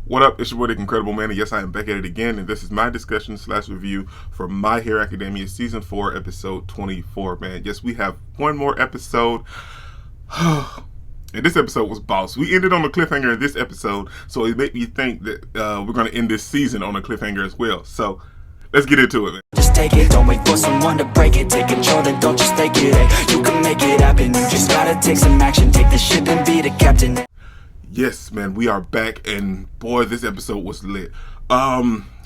What up? It's your boy, the Incredible Man, and yes, I am back at it again, and this is my discussion slash review for My Hero Academia Season 4, Episode 24, man. Yes, we have one more episode, and this episode was boss. We ended on a cliffhanger in this episode, so it made me think that we're going to end this season on a cliffhanger as well. So, let's get into it, man. Just take it, don't wait for someone to break it. Take control, then don't just take it, hey. You can make it happen, you just gotta take some action. Take the ship and be the captain. Yes, man, we are back, and boy, this episode was lit.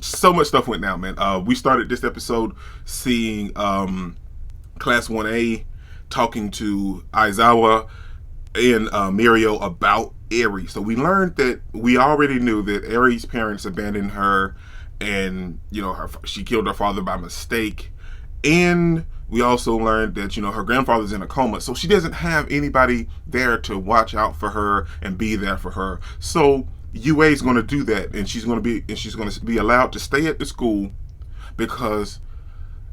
So much stuff went down, man. We started this episode seeing Class 1A talking to Aizawa and Mirio about Eri. So we learned that we already knew that Eri's parents abandoned her, and she killed her father by mistake. And we also learned that her grandfather's in a coma, so she doesn't have anybody there to watch out for her and be there for her. So UA is going to do that, and she's going to be allowed to stay at the school because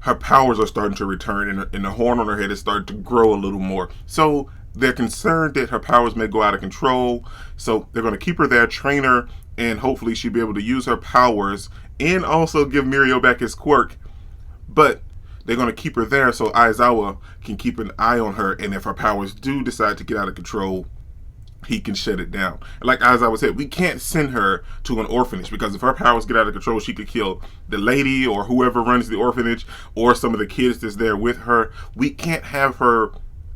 her powers are starting to return, and the horn on her head is starting to grow a little more. So they're concerned that her powers may go out of control, so they're going to keep her there, train her, and hopefully she'll be able to use her powers and also give Mirio back his quirk. But they're going to keep her there so Aizawa can keep an eye on her, and if her powers do decide to get out of control, he can shut it down. Like Aizawa said, we can't send her to an orphanage, because if her powers get out of control, she could kill the lady or whoever runs the orphanage or some of the kids that's there with her. We can't have her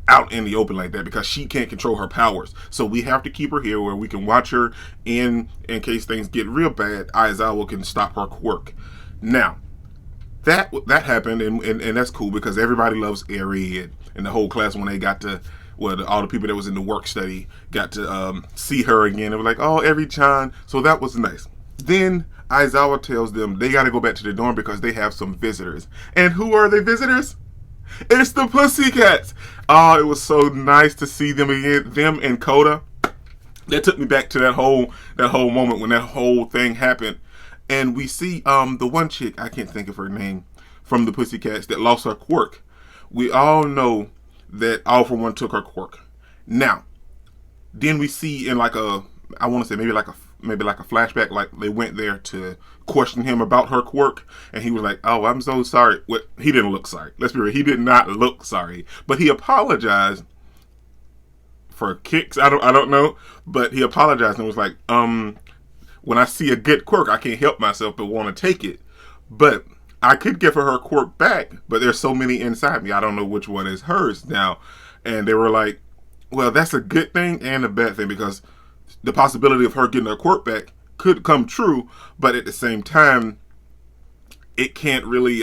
out in the open like that because she can't control her powers. So we have to keep her here where we can watch her in case things get real bad. Aizawa can stop her quirk. Now, that happened, and that's cool because everybody loves Eri, and the whole Class 1A got to, all the people that was in the work study got to see her again. They were like, oh, Eri-chan. So that was nice. Then Aizawa tells them they got to go back to the dorm because they have some visitors. And who are the visitors? It's the Pussycats. Oh, it was so nice to see them again, them and Coda. That took me back to that whole moment when that whole thing happened. And we see the one chick, I can't think of her name, from the Pussycats that lost her quirk. We all know that All For One took her quirk. Now, then we see in I want to say maybe like a flashback, like they went there to question him about her quirk, and he was like, "Oh, I'm so sorry." Well, he didn't look sorry. Let's be real. He did not look sorry, but he apologized for kicks. I don't know, but he apologized and was like, when I see a good quirk, I can't help myself but want to take it. But I could give her quirk back, but there's so many inside me. I don't know which one is hers now. And they were like, well, that's a good thing and a bad thing, because the possibility of her getting her quirk back could come true, but at the same time, it can't really,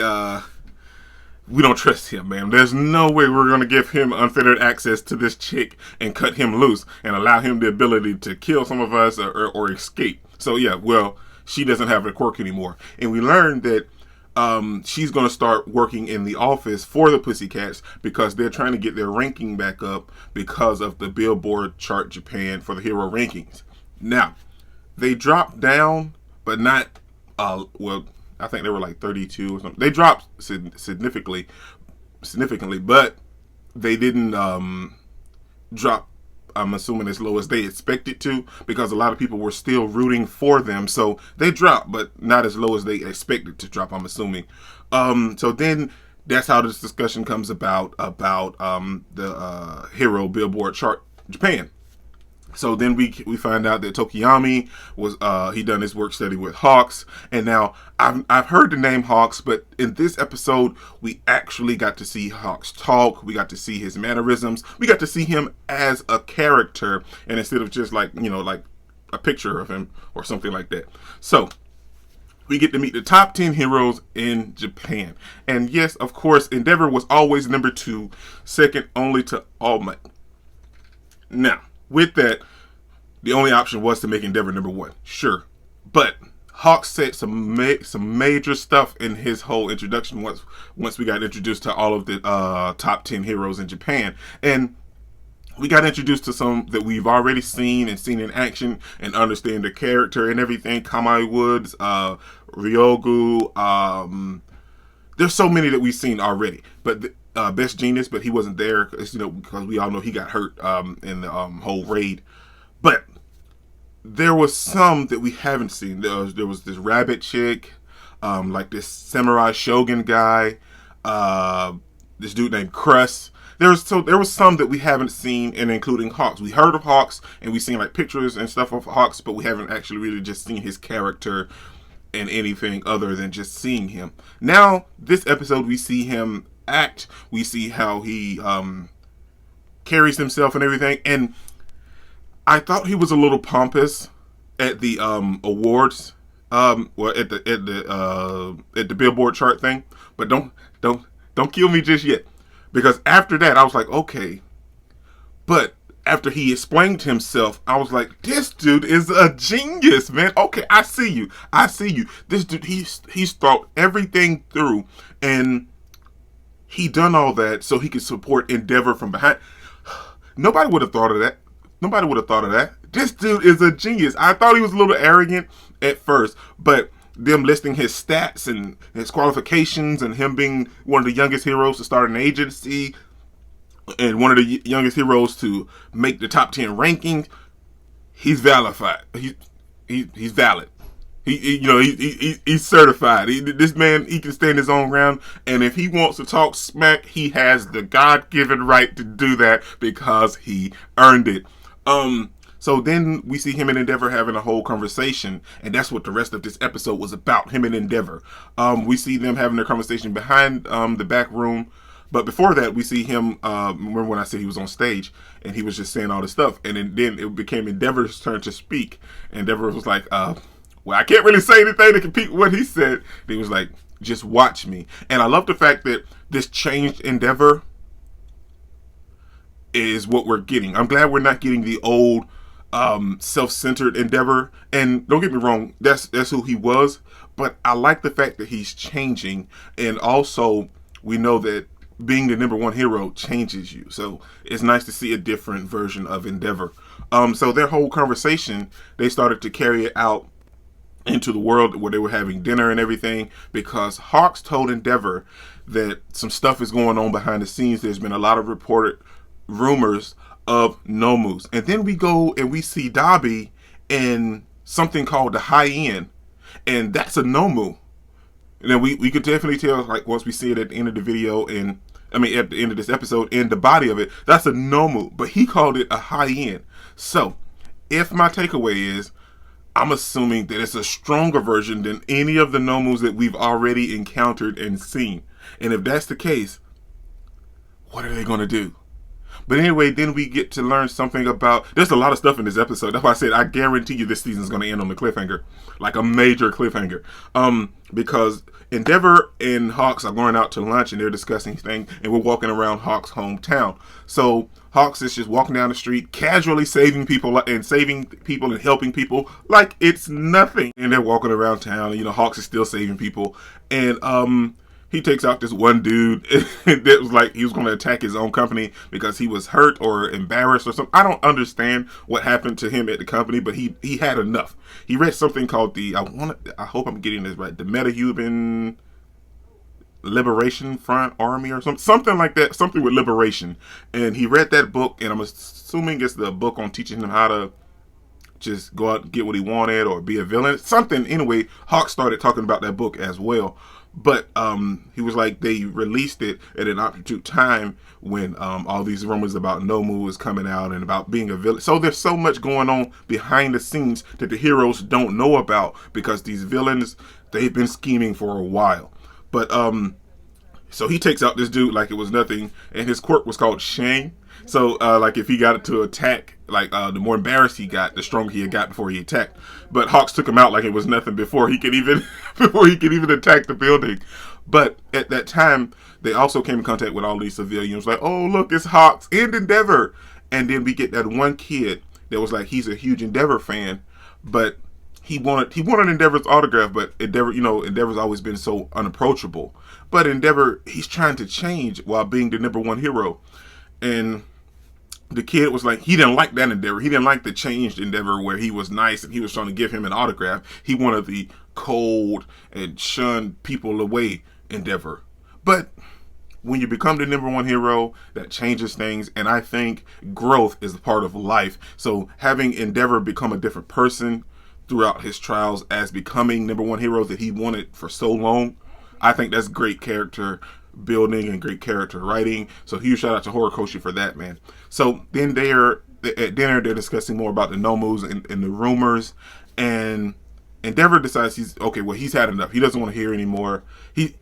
we don't trust him, man. There's no way we're going to give him unfettered access to this chick and cut him loose and allow him the ability to kill some of us or escape. So yeah, well, she doesn't have a quirk anymore. And we learned that she's going to start working in the office for the Pussycats because they're trying to get their ranking back up because of the Billboard chart Japan for the hero rankings. Now, they dropped down, but not, well, I think they were like 32 or something. They dropped significantly, but they didn't drop, I'm assuming, as low as they expected to, because a lot of people were still rooting for them. So they dropped, but not as low as they expected to drop, I'm assuming. So then that's how this discussion comes about the hero Billboard chart Japan. So then we find out that Tokiyami was he done his work study with HAWKS, and now I've heard the name HAWKS, but in this episode we actually got to see HAWKS talk. We got to see his mannerisms. We got to see him as a character, and instead of just like a picture of him or something like that. So we get to meet the top 10 heroes in Japan, and yes, of course, Endeavor was always number 2, second only to All Might. Now, with that, the only option was to make Endeavor number 1. Sure. But HAWKS said some major stuff in his whole introduction once we got introduced to all of the top 10 heroes in Japan. And we got introduced to some that we've already seen in action and understand the character and everything. Kamai Woods, Ryogu, there's so many that we've seen already. But Best Genius, but he wasn't there because we all know he got hurt in the whole raid. But there was some that we haven't seen. There was this rabbit chick, like this samurai shogun guy, this dude named Cress. There was some that we haven't seen, and including Hawks. We heard of Hawks and we've seen like pictures and stuff of Hawks, but we haven't actually really just seen his character and anything other than just seeing him. Now, this episode, we see him act. We see how he carries himself and everything. And I thought he was a little pompous at the awards, well, at the Billboard chart thing. But don't kill me just yet, because after that I was like, okay. But after he explained himself, I was like, this dude is a genius, man. Okay, I see you. This dude, he's thought everything through, and he done all that so he could support Endeavor from behind. Nobody would have thought of that. This dude is a genius. I thought he was a little arrogant at first, but them listing his stats and his qualifications and him being one of the youngest heroes to start an agency and one of the youngest heroes to make the top 10 rankings, he's valified. He's valid. He's certified. This man, he can stand his own ground, and if he wants to talk smack, he has the God-given right to do that because he earned it. So then we see him and Endeavor having a whole conversation, and that's what the rest of this episode was about, him and Endeavor. We see them having their conversation behind the back room, but before that, we see him, remember when I said he was on stage, and he was just saying all this stuff, and then it became Endeavor's turn to speak. Endeavor was like, well, I can't really say anything to compete with what he said. And he was like, just watch me. And I love the fact that this changed Endeavor is what we're getting. I'm glad we're not getting the old self-centered Endeavor. And don't get me wrong, that's who he was. But I like the fact that he's changing. And also, we know that being the number one hero changes you. So it's nice to see a different version of Endeavor. So their whole conversation, they started to carry it out into the world where they were having dinner and everything, because Hawks told Endeavor that some stuff is going on behind the scenes. There's been a lot of reported rumors of Nomus. And then we go and we see Dabi in something called the High End, and that's a Nomu. And then we could definitely tell, like, once we see it at the end of the video, and at the end of this episode, in the body of it, that's a Nomu, but he called it a High End. So if my takeaway is, I'm assuming that it's a stronger version than any of the Nomus that we've already encountered and seen. And if that's the case, what are they going to do? But anyway, then we get to learn something about... There's a lot of stuff in this episode. That's why I said I guarantee you this season is going to end on a cliffhanger. Like a major cliffhanger. Because Endeavor and Hawks are going out to lunch and they're discussing things. And we're walking around Hawks' hometown. So Hawks is just walking down the street, casually saving people and helping people like it's nothing. And they're walking around town. And, Hawks is still saving people. And he takes out this one dude that was like he was going to attack his own company because he was hurt or embarrassed or something. I don't understand what happened to him at the company, but he had enough. He read something called I hope I'm getting this right, the Metahuman Liberation Front Army or something like that, something with liberation. And he read that book, and I'm assuming it's the book on teaching him how to just go out and get what he wanted or be a villain. Something, anyway, Hawk started talking about that book as well. But he was like, they released it at an opportune time when all these rumors about Nomu was coming out and about being a villain. So there's so much going on behind the scenes that the heroes don't know about, because these villains, they've been scheming for a while. But so he takes out this dude like it was nothing, and his quirk was called Shang. So like if he got it to attack, like the more embarrassed he got, the stronger he had got before he attacked. But Hawks took him out like it was nothing before he could even attack the building. But at that time, they also came in contact with all these civilians. Like, oh look, it's Hawks and Endeavor. And then we get that one kid that was like, he's a huge Endeavor fan, but he wanted Endeavor's autograph. But Endeavor, Endeavor's always been so unapproachable. But Endeavor, he's trying to change while being the number one hero. And the kid was like, he didn't like that Endeavor. He didn't like the changed Endeavor where he was nice and he was trying to give him an autograph. He wanted the cold and shun people away Endeavor. But when you become the number one hero, that changes things. And I think growth is a part of life. So having Endeavor become a different person throughout his trials as becoming number one hero that he wanted for so long, I think that's great character building and great character writing. So huge shout out to Horikoshi for that, man. So then at dinner, they're discussing more about the Nomus and the rumors, and Endeavor decides he's had enough. He doesn't want to hear anymore. You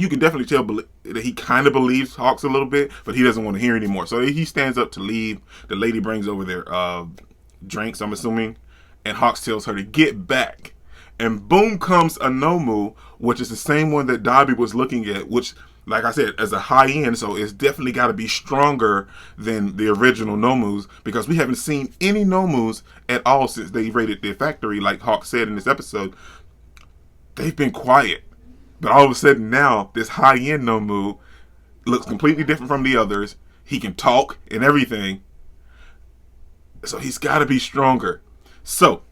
can definitely tell that he kind of believes Hawks a little bit, but he doesn't want to hear anymore. So he stands up to leave. The lady brings over their drinks, I'm assuming, and Hawks tells her to get back. And boom comes a Nomu, which is the same one that Dabi was looking at, which, like I said, as a high end, so it's definitely got to be stronger than the original Nomus, because we haven't seen any Nomus at all since they raided their factory. Like Hawk said in this episode, they've been quiet. But all of a sudden now, this high end Nomu looks completely different from the others. He can talk and everything. So he's got to be stronger. So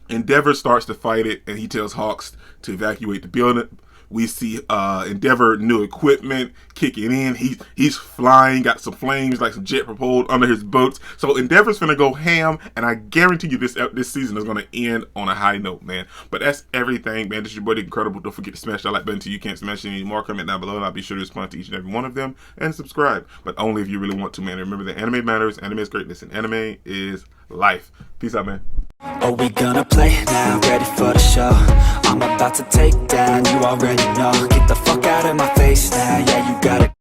Endeavor starts to fight it, and he tells Hawks to evacuate the building. We see Endeavor new equipment kicking in. He's flying, got some flames like some jet propelled under his boots. So Endeavor's gonna go ham, and I guarantee you this season is gonna end on a high note, man. But that's everything, man. This is your boy The Incredible. Don't forget to smash that like button so you can't smash any more. Comment down below, and I'll be sure to respond to each and every one of them, and subscribe. But only if you really want to, man. Remember that anime matters, anime is greatness, and anime is life. Peace out, man. Are we gonna play now? Ready for the show? I'm about to take down, you already know. Get the fuck out of my face now, yeah, you got it.